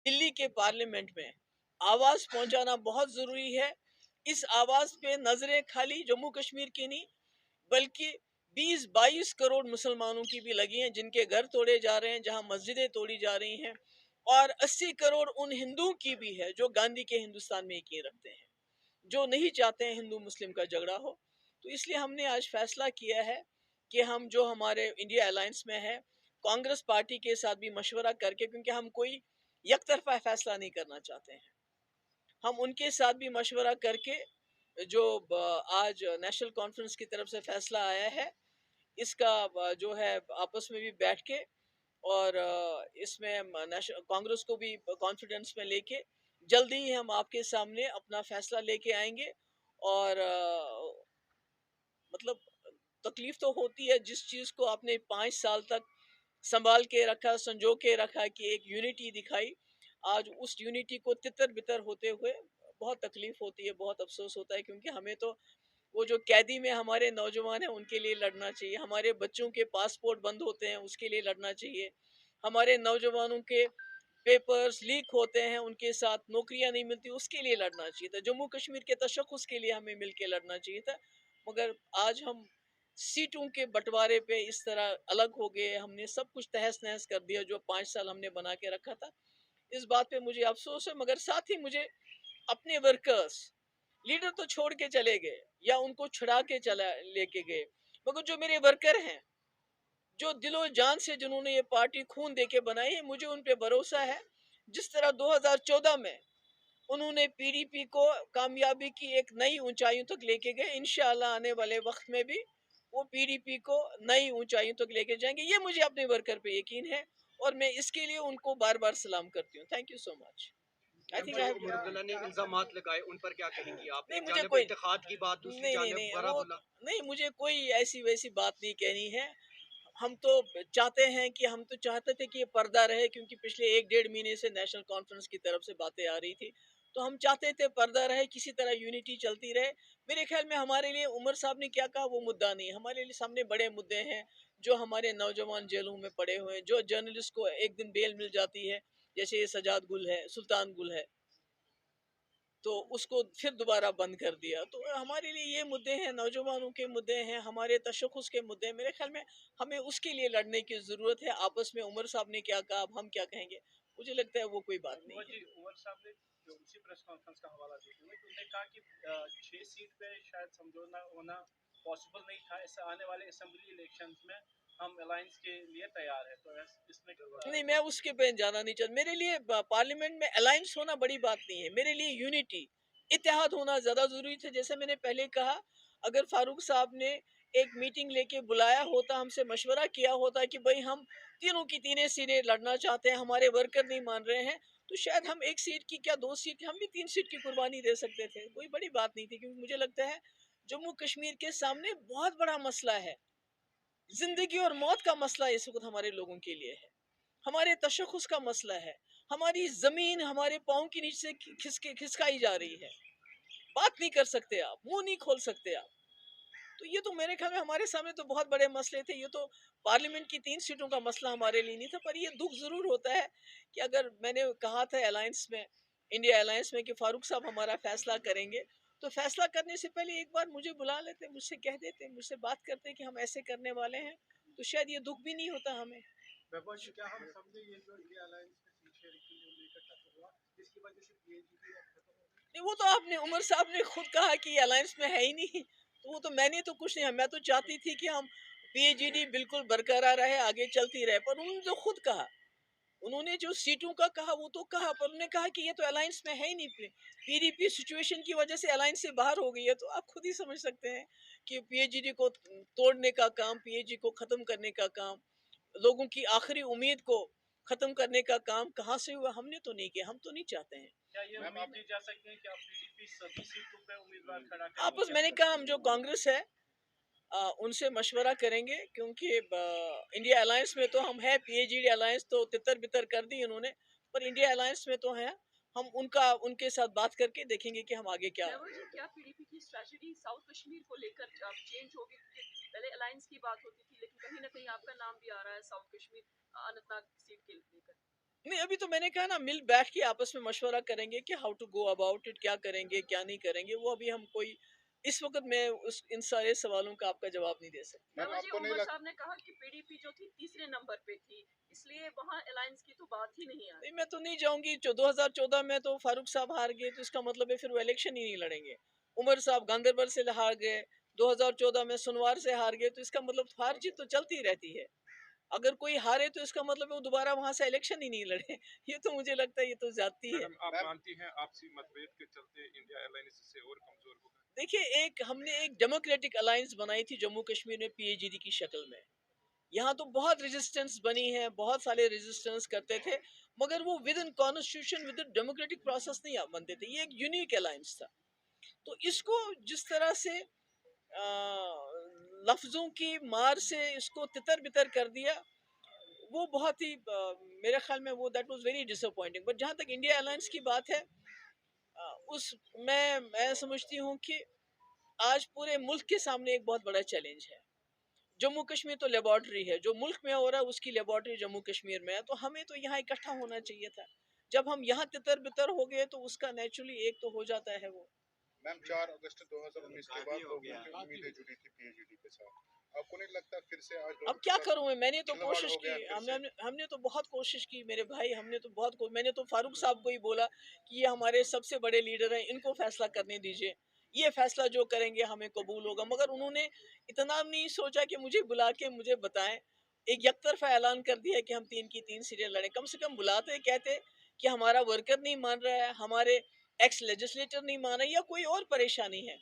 दिल्ली के पार्लियामेंट में आवाज पहुंचाना बहुत जरूरी है। इस आवाज पे नजरें खाली जम्मू कश्मीर की नहीं बल्कि 20-22 करोड़ मुसलमानों की भी लगी हैं, जिनके घर तोड़े जा रहे हैं, जहां मस्जिदें तोड़ी जा रही हैं, और 80 करोड़ उन हिंदुओं की भी है जो गांधी के हिंदुस्तान में यकीन रखते हैं, जो नहीं चाहते हैं हिंदू मुस्लिम का झगड़ा हो। तो इसलिए हमने आज फैसला किया है कि हम जो हमारे इंडिया अलायंस में है, कांग्रेस पार्टी के साथ भी मशवरा करके, क्योंकि हम कोई एक तरफा फैसला नहीं करना चाहते हैं, हम उनके साथ भी मशवरा करके जो आज नेशनल कॉन्फ्रेंस की तरफ से फैसला आया है, इसका जो है आपस में भी बैठ के, और इसमें कांग्रेस को भी कॉन्फिडेंस में लेके जल्दी ही हम आपके सामने अपना फैसला लेके आएंगे। और मतलब तकलीफ तो होती है, जिस चीज को आपने 5 साल तक संभाल के रखा, संजो के रखा, कि एक यूनिटी दिखाई, आज उस यूनिटी को तितर बितर होते हुए बहुत तकलीफ होती है, बहुत अफसोस होता है। क्योंकि हमें तो वो जो कैदी में हमारे नौजवान हैं उनके लिए लड़ना चाहिए, हमारे बच्चों के पासपोर्ट बंद होते हैं उसके लिए लड़ना चाहिए, हमारे नौजवानों के पेपर्स लीक होते हैं, उनके साथ नौकरियां नहीं मिलती, उसके लिए लड़ना चाहिए था, जम्मू कश्मीर के तशक्कुस के लिए हमें मिलके लड़ना चाहिए था। मगर आज हम सीटों के बंटवारे पे इस तरह अलग हो गए, हमने सब कुछ तहस नहस कर दिया जो 5 साल हमने बना के रखा था। इस बात पे मुझे अफसोस है, मगर साथ ही मुझे अपने वर्कर्स, लीडर तो छोड़ के चले गए या उनको छुड़ा के चला लेके गए, मगर जो मेरे वर्कर हैं, जो दिलो जान से जिन्होंने ये पार्टी खून दे के बनाई है, मुझे उन पे भरोसा है। जिस तरह 2014 में उन्होंने पीडीपी को कामयाबी की एक नई ऊंचाइयों तक लेके गए, इंशाअल्लाह आने वाले वक्त में भी वो पीडीपी को नई ऊंचाइयों तक लेके जाएंगे, ये मुझे अपने वर्कर पे यकीन है, और मैं इसके लिए उनको बार बार सलाम करती हूँ। Thank you so much. I think I Umar Abdullah ने इल्जामात लगाए, उन पर क्या कहेंगी आप? नहीं, एक मुझे जानिब कोई इत्तेहाद की बात, दूसरी नहीं नहीं जानिब नहीं बड़ा वो बुला। नहीं, मुझे कोई ऐसी वैसी बात नहीं कहनी है। हम तो चाहते हैं कि हम तो चाहते थे कि ये पर्दा रहे, क्योंकि पिछले 1-1.5 महीने से नेशनल कॉन्फ्रेंस की तरफ से बातें आ रही थी, तो हम चाहते थे पर्दा रहे, किसी तरह यूनिटी चलती रहे। मेरे ख्याल में हमारे लिए उमर साहब ने क्या कहा वो मुद्दा नहीं, हमारे लिए सामने बड़े मुद्दे हैं, जो हमारे नौजवान जेलों में पड़े हुए हैं, जो जर्नलिस्ट को एक दिन बेल मिल जाती है, जैसे ये सजाद गुल है, सुल्तान गुल है, तो उसको फिर दोबारा बंद कर दिया। तो हमारे लिए ये मुद्दे हैं, नौजवानों के मुद्दे हैं, हमारे तशख़्ख़ुस के मुद्दे हैं। मेरे ख्याल में हमें उसके लिए लड़ने की ज़रूरत है। आपस में उमर साहब ने क्या कहा, अब हम क्या कहेंगे, मुझे लगता है वो कोई बात नहीं है। उमर साहब ने जो उसी प्रेस कॉन्फ्रेंस का हवाला देते हुए उन्होंने कहा कि 6 सीट पे शायद समझौता होना पॉसिबल नहीं था, इससे आने वाले असेंबली इलेक्शंस में हम अलायंस के लिए तैयार है। तो इसमें नहीं, मैं उसके पे जाना नहीं चाहता। मेरे लिए पार्लियामेंट में अलायंस होना बड़ी बात नहीं है, मेरे लिए यूनिटी, इत्तेहाद होना ज़्यादा ज़रूरी था। जैसे मैंने पहले कहा, अगर फारूक साहब ने एक मीटिंग लेके बुलाया होता, हमसे मशवरा किया होता कि भाई हम तीनों की तीनों सीटें लड़ना चाहते हैं, हमारे वर्कर नहीं मान रहे हैं, तो शायद हम 1 सीट की क्या 2 सीट, हम भी 3 सीट की कुर्बानी दे सकते थे, कोई बड़ी बात नहीं थी। क्योंकि मुझे लगता है जम्मू कश्मीर के सामने बहुत बड़ा मसला है, जिंदगी और मौत का मसला इस वक्त हमारे लोगों के लिए है, हमारे तशख़्ख़ुस का मसला है, हमारी ज़मीन हमारे पाँव के नीचे से खिसकाई जा रही है, बात नहीं कर सकते आप, मुंह नहीं खोल सकते आप। तो ये तो मेरे ख्याल में हमारे सामने तो बहुत बड़े मसले थे, ये तो पार्लियामेंट की 3 सीटों का मसला हमारे लिए नहीं था। पर ये दुख ज़रूर होता है कि अगर मैंने कहा था अलायंस में, इंडिया अलायंस में, कि फारूक साहब हमारा फैसला करेंगे, तो फैसला करने से पहले एक बार मुझे बुला लेते, मुझसे कह देते, मुझसे बात करते कि हम ऐसे करने वाले हैं, तो शायद ये दुख भी नहीं होता हमें। क्या हम समझे ये जो इंडिया अलायंस में सीट शेयरिंग के लिए लेकर टक्कर हुआ, जिसकी वजह से पीएचडी खत्म हो गई? नहीं, वो तो आपने, उमर साहब ने खुद कहा कि ये अलायंस में है ही नहीं, तो वो तो मैंने तो कुछ नहीं, मैं तो चाहती थी कि हम पीएचडी बिल्कुल बरकरार रहे, आगे चलती रहे। पर उन्होंने जो खुद कहा, उन्होंने जो सीटों का कहा वो तो कहा, पर उन्होंने कहा कि ये तो अलायंस में है ही नहीं, पीडीपी सिचुएशन की वजह से अलायंस से बाहर हो गई है। तो आप खुद ही समझ सकते हैं कि पीएचडी को तोड़ने का काम, पीएचडी को खत्म करने का काम, लोगों की आखिरी उम्मीद को खत्म करने का काम कहाँ से हुआ, हमने तो नहीं किया, हम तो नहीं चाहते हैं। क्या ये उम्मीद की जा सकती है कि आप पीडीपी सभी सीटों पे उम्मीदवार खड़ा करेंगे? आपस मैंने कहा हम जो कांग्रेस है उनसे मशवरा करेंगे, क्योंकि इंडिया अलायंस में तो हम हैं, पीएचडी अलायंस तो तितर बितर कर दी उन्होंने, पर इंडिया अलायंस में तो है हम, उनके साथ बात करके देखेंगे कि हम आगे क्या। क्या पीडीपी की स्ट्रेटजी साउथ कश्मीर को लेकर चेंज होगी? क्योंकि पहले अलायंस की बात होती थी, लेकिन कहीं ना कहीं आपका नाम भी आ रहा है साउथ कश्मीर अनंतनाग सीट के लेकर। نہیں ابھی تو میں نے کہا نا مل بیٹھ کے آپس میں مشورہ کریں گے کہ how to go about it, کیا کریں گے کیا نہیں کریں گے، وہ ابھی ہم کوئی اس وقت میں ان سارے سوالوں کا آپ کا جواب نہیں دے سکتا۔ بابا جی عمر صاحب نے کہا کہ پی ڈی پی جو تھی تیسرے نمبر پہ تھی، اس لیے وہاں الائنس کی تو بات ہی نہیں آئی۔ نہیں میں تو نہیں جاؤں گی، 2014 میں تو فاروق صاحب ہار گئے تو اس کا مطلب ہے پھر وہ الیکشن ہی نہیں لڑیں گے۔ عمر صاحب گاندربل سے ہار گئے، 2014 میں سنوار سے ہار گئے، تو اس کا مطلب ہار جیت تو چلتی رہتی ہے۔ اگر کوئی ہارے تو اس کا مطلب ہے وہ دوبارہ وہاں سے الیکشن ہی نہیں لڑے۔ یہ تو مجھے لگتا ہے یہ تو زیادتی ہے۔ میڈم آپ مانتی ہیں آپسی متبیعت کے چلتے انڈیا ایئر لائنس سے اور کمزور ہوگا؟ دیکھیے ہم نے ایک ڈیموکریٹک الائنس بنائی تھی جموں کشمیر میں پی ایچ ڈی کی شکل میں، یہاں تو بہت ریزسٹنس بنی ہے، بہت سارے ریزسٹنس کرتے تھے، مگر وہ with in constitution with in democratic process نہیں بنتے تھے، یہ ایک یونیک الائنس تھا۔ تو اس کو جس طرح سے لفظوں کی مار سے اس کو تتر بتر کر دیا، وہ بہت ہی میرے خیال میں وہ that was very disappointing. But جہاں تک انڈیا الائنس کی بات ہے، اس میں سمجھتی ہوں کہ آج پورے ملک کے سامنے ایک بہت بڑا چیلنج ہے۔ جموں کشمیر تو لیبارٹری ہے، جو ملک میں ہو رہا ہے اس کی لیبارٹری جموں کشمیر میں ہے، تو ہمیں تو یہاں اکٹھا ہونا چاہیے تھا۔ جب ہم یہاں تتر بتر ہو گئے تو اس کا نیچرلی ایک تو ہو جاتا ہے وہ۔ میم 4 اگست 2019 کے بعد لوگوں کی امیدیں جڑی تھی پی ایچ ڈی کے ساتھ، آپ کو نہیں لگتا پھر سے آج اب کیا کروں میں نے تو کھلواڑ کوشش ہو کی، گیا پھر سے؟ ہم نے تو بہت کوشش کی میرے بھائی، ہم نے تو میں نے تو فاروق صاحب کو ہی بولا کہ یہ ہمارے سب سے بڑے لیڈر ہیں، ان کو فیصلہ کرنے دیجئے، یہ فیصلہ جو کریں گے ہمیں قبول ہوگا۔ مگر انہوں نے اتنا نہیں سوچا کہ مجھے بلا کے مجھے بتائیں، ایک یک طرفہ اعلان کر دیا کہ ہم 3 کی 3 سیٹیں لڑیں۔ کم سے کم بلاتے، کہتے کہ ہمارا ورکر نہیں مان رہا ہے، ہمارے ایکس لیجسلیٹر نہیں مان رہا ہے، یا کوئی اور پریشانی ہے،